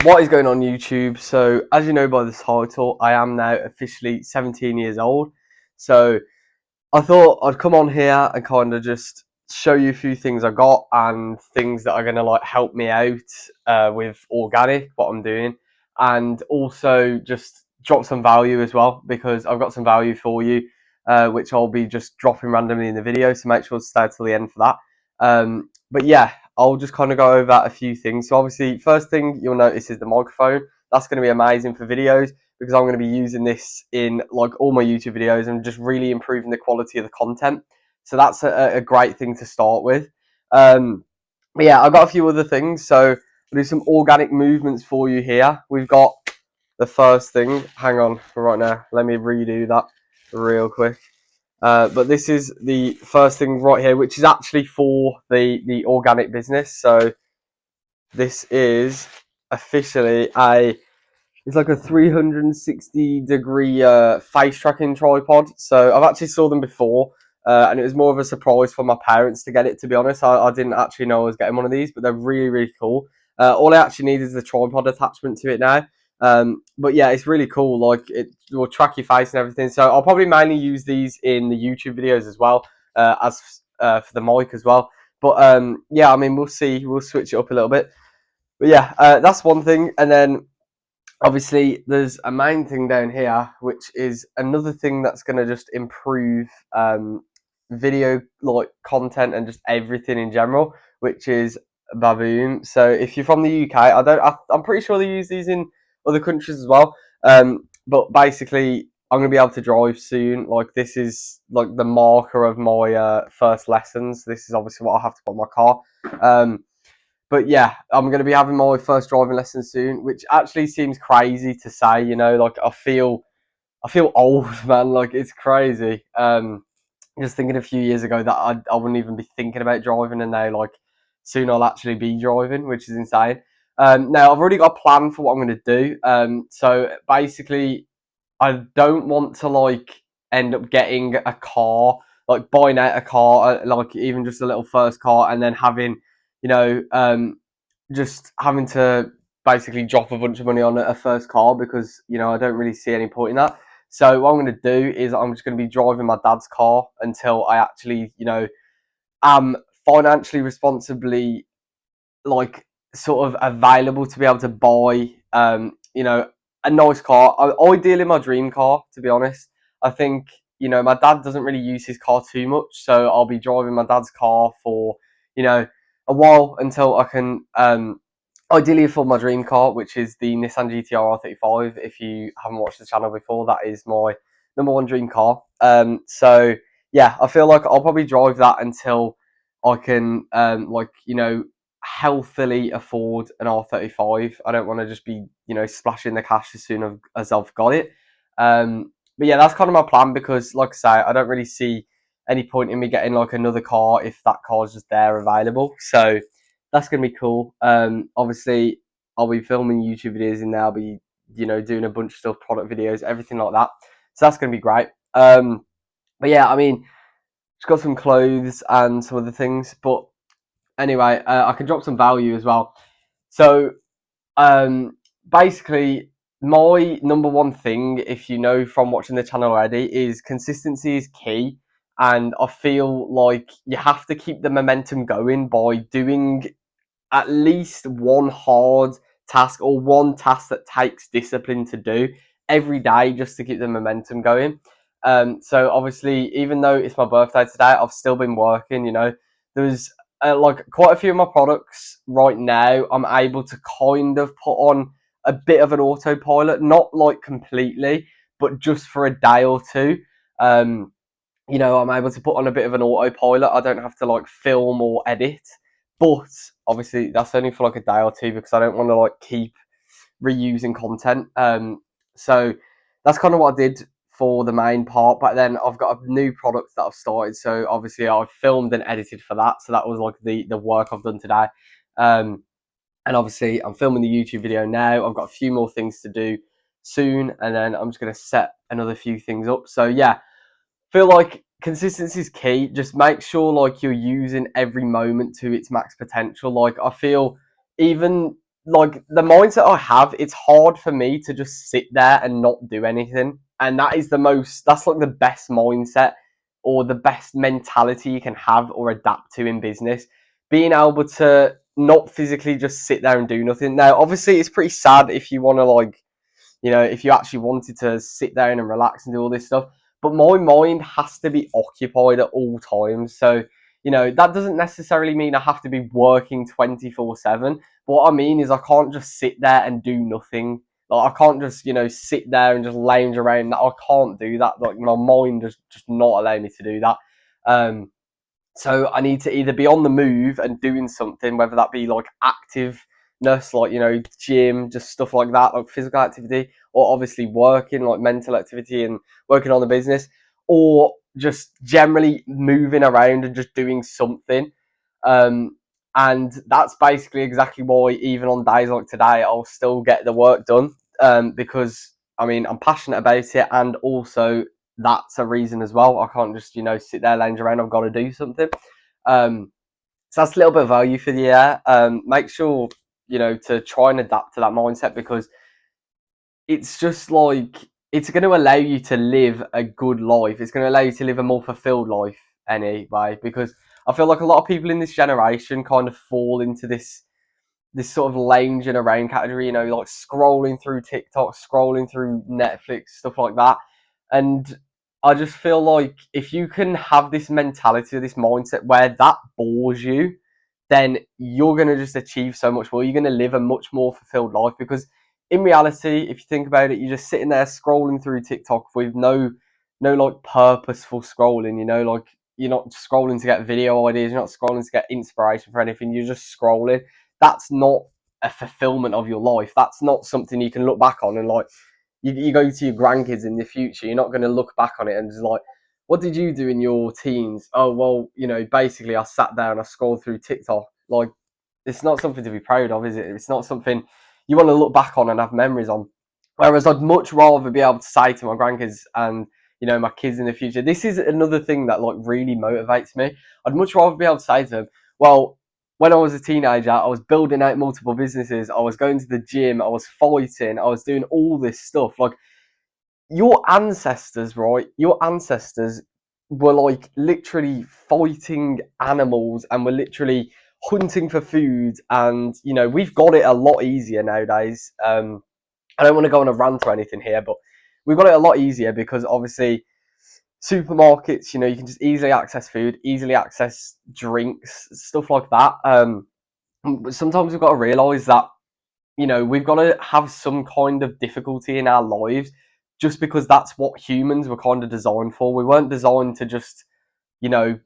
What is going on YouTube? So as you know by the title, I am now officially 17 years old. So I thought I'd come on here and kind of just show you a few things I got and things that are going to like help me out with organic, what I'm doing, and also just drop some value as well, because I've got some value for you, which I'll be just dropping randomly in the video, so make sure to stay till the end for that. But yeah, I'll just kind of go over a few things. So obviously, first thing you'll notice is the microphone. That's going to be amazing for videos, because I'm going to be using this in like all my YouTube videos and just really improving the quality of the content. So that's a great thing to start with. But yeah, I've got a few other things. So I'll do some organic movements for you here. We've got the first thing. Hang on for right now. Let me redo that real quick. But this is the first thing right here, which is actually for the organic business. So this is officially it's like a 360-degree face tracking tripod. So I've actually saw them before, and it was more of a surprise for my parents to get it. To be honest, I didn't actually know I was getting one of these, but they're really, really cool. All I actually need is the tripod attachment to it now. But yeah, it's really cool. Like, it will track your face and everything. So I'll probably mainly use these in the YouTube videos as well, as for the mic as well. But yeah, I mean, we'll see. We'll switch it up a little bit. But yeah, that's one thing. And then obviously there's a main thing down here, which is another thing that's going to just improve video like content and just everything in general, which is baboon. So if you're from the UK, I'm pretty sure they use these in other countries as well. But basically I'm going to be able to drive soon. Like, this is like the marker of my first lessons. This is obviously what I have to put on my car. But yeah, I'm going to be having my first driving lesson soon, which actually seems crazy to say. Like, I feel old, man. Like, it's crazy. Just thinking a few years ago that I wouldn't even be thinking about driving, and now like soon I'll actually be driving, which is insane. Now I've already got a plan for what I'm going to do. So basically, I don't want to like end up getting a car, like buying out a car, like even just a little first car, and then having, just having to basically drop a bunch of money on a first car, because I don't really see any point in that. So what I'm going to do is I'm just going to be driving my dad's car until I actually, am financially responsibly, like, sort of available to be able to buy, a nice car. Ideally, my dream car, to be honest. I think, my dad doesn't really use his car too much, so I'll be driving my dad's car for, a while until I can, ideally afford my dream car, which is the Nissan GTR R35. If you haven't watched the channel before, that is my number one dream car. So yeah, I feel like I'll probably drive that until I can, healthily afford an R35. I don't want to just be, splashing the cash as soon as I've got it. But yeah, that's kind of my plan, because, like I say, I don't really see any point in me getting like another car if that car's just there available. So that's gonna be cool. Obviously, I'll be filming YouTube videos and I'll be, doing a bunch of stuff, product videos, everything like that. So that's gonna be great. But yeah, I mean, just got some clothes and some other things. But anyway, I can drop some value as well. So basically, my number one thing, if you know from watching the channel already, is consistency is key. And I feel like you have to keep the momentum going by doing at least one hard task, or one task that takes discipline to do every day, just to keep the momentum going. So obviously, even though it's my birthday today, I've still been working. There's like quite a few of my products right now I'm able to kind of put on a bit of an autopilot, not like completely, but just for a day or two. I'm able to put on a bit of an autopilot. I don't have to like film or edit. But obviously that's only for like a day or two, because I don't want to like keep reusing content. So that's kind of what I did for the main part. But then I've got a new product that I've started. So obviously I've filmed and edited for that. So that was like the work I've done today. And obviously I'm filming the YouTube video now. I've got a few more things to do soon, and then I'm just going to set another few things up. So yeah, feel like consistency is key. Just make sure like you're using every moment to its max potential. Like, I feel even like the mindset I have, it's hard for me to just sit there and not do anything. And that's like the best mindset or the best mentality you can have or adapt to in business. Being able to not physically just sit there and do nothing. Now, obviously, it's pretty sad if you want to, like, if you actually wanted to sit down and relax and do all this stuff. But my mind has to be occupied at all times. So, that doesn't necessarily mean I have to be working 24/7. But what I mean is I can't just sit there and do nothing. Like, I can't just, sit there and just lounge around. I can't do that. Like, my mind just not allow me to do that. Um, so I need to either be on the move and doing something, whether that be like activeness, like, gym, just stuff like that, like physical activity, or obviously working, like mental activity and working on the business, or just generally moving around and just doing something. Um, and that's basically exactly why, even on days like today, I'll still get the work done, because I mean, I'm passionate about it, and also that's a reason as well. I can't just, sit there, lounge around. I've got to do something. So that's a little bit of value for the year. Make sure, to try and adapt to that mindset, because it's just like, it's going to allow you to live a good life. It's going to allow you to live a more fulfilled life anyway, because I feel like a lot of people in this generation kind of fall into this sort of lounging around category, like scrolling through TikTok, scrolling through Netflix, stuff like that. And I just feel like if you can have this mentality, this mindset where that bores you, then you're going to just achieve so much more. You're going to live a much more fulfilled life, because in reality, if you think about it, you're just sitting there scrolling through TikTok with no like purposeful scrolling, like you're not scrolling to get video ideas, you're not scrolling to get inspiration for anything, you're just scrolling. That's not a fulfillment of your life. That's not something you can look back on and, like, you go to your grandkids in the future, you're not going to look back on it and just like, what did you do in your teens? Oh, well, basically I sat there and I scrolled through TikTok. Like, it's not something to be proud of, is it? It's not something you want to look back on and have memories on. Whereas I'd much rather be able to say to my grandkids and, my kids in the future, this is another thing that, like, really motivates me. I'd much rather be able to say to them, well, when I was a teenager, I was building out multiple businesses. I was going to the gym. I was fighting. I was doing all this stuff. Like, your ancestors, right? Your ancestors were, like, literally fighting animals and were literally hunting for food. And, we've got it a lot easier nowadays. I don't want to go on a rant or anything here, but we've got it a lot easier because, obviously, supermarkets, you can just easily access food, easily access drinks, stuff like that. But sometimes we've got to realise that, we've got to have some kind of difficulty in our lives, just because that's what humans were kind of designed for. We weren't designed to just, you know,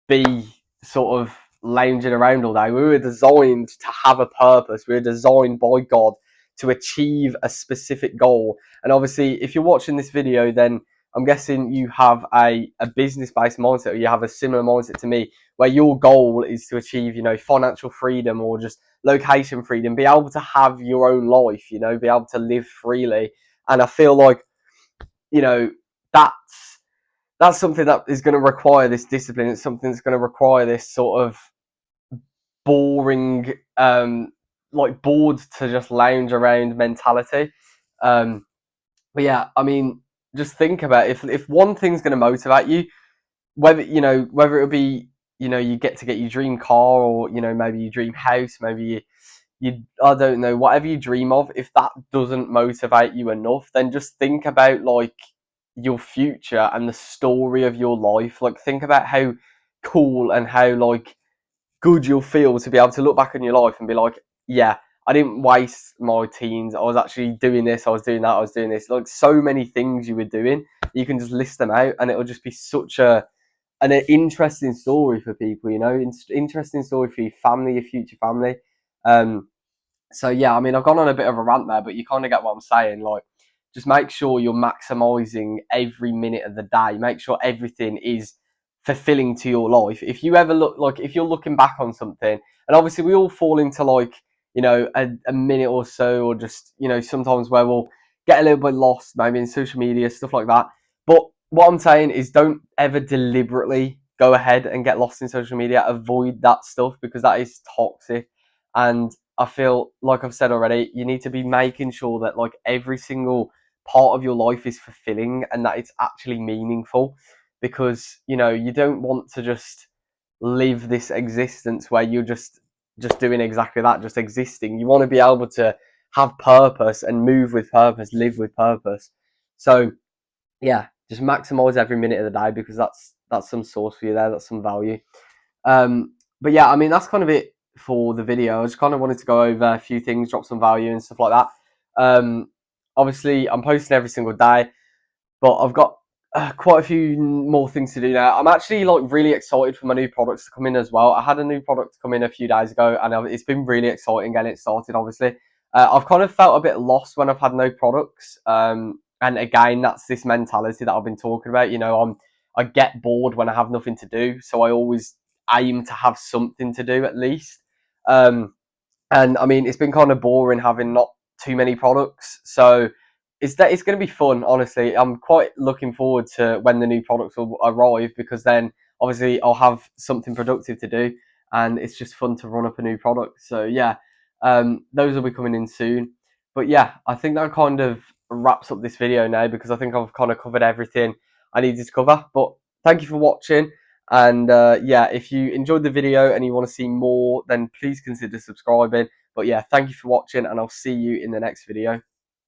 be sort of lounging around all day. We were designed to have a purpose. We were designed by God to achieve a specific goal. And obviously, if you're watching this video, then I'm guessing you have a business-based mindset, or you have a similar mindset to me, where your goal is to achieve, financial freedom or just location freedom, be able to have your own life, be able to live freely. And I feel like, you know, that's that's something that is going to require this discipline. It's something that's going to require this sort of boring, like, bored to just lounge around mentality. Um, but yeah, I mean, just think about it. If one thing's going to motivate you, whether it'll be, you get your dream car, or, maybe your dream house, maybe you I don't know, whatever you dream of, if that doesn't motivate you enough, then just think about, like, your future and the story of your life. Like, think about how cool and how, like, good you'll feel to be able to look back on your life and be like, yeah, I didn't waste my teens. I was actually doing this, I was doing that, I was doing this. Like, so many things you were doing, you can just list them out, and it'll just be such an interesting story for people, interesting story for your family, your future family. So yeah, I mean, I've gone on a bit of a rant there, but you kind of get what I'm saying. Like, just make sure you're maximizing every minute of the day. Make sure everything is fulfilling to your life. If you ever look, like, if you're looking back on something, and obviously we all fall into, like, a minute or so, or just, sometimes where we'll get a little bit lost, maybe in social media, stuff like that. But what I'm saying is, don't ever deliberately go ahead and get lost in social media. Avoid that stuff, because that is toxic. And I feel like I've said already, you need to be making sure that like every single part of your life is fulfilling and that it's actually meaningful, because you know you don't want to just live this existence where you're just doing exactly that, just existing. You want to be able to have purpose and move with purpose, live with purpose. So yeah, just maximize every minute of the day, because that's some source for you there, that's some value. But yeah, I mean that's kind of it for the video. I just kind of wanted to go over a few things, drop some value and stuff like that. Obviously I'm posting every single day, but I've got quite a few more things to do now. I'm actually like really excited for my new products to come in as well. I had a new product come in a few days ago, and it's been really exciting getting it started. Obviously, I've kind of felt a bit lost when I've had no products. And again, that's this mentality that I've been talking about. You know, I get bored when I have nothing to do, so I always aim to have something to do at least. Um, and I mean, it's been kind of boring having not too many products. So it's going to be fun. Honestly, I'm quite looking forward to when the new products will arrive, because then obviously I'll have something productive to do, and it's just fun to run up a new product. So yeah, those will be coming in soon. But yeah, I think that kind of wraps up this video now, because I think I've kind of covered everything I needed to cover. But thank you for watching. And yeah, if you enjoyed the video and you want to see more, then please consider subscribing. But yeah, thank you for watching, and I'll see you in the next video.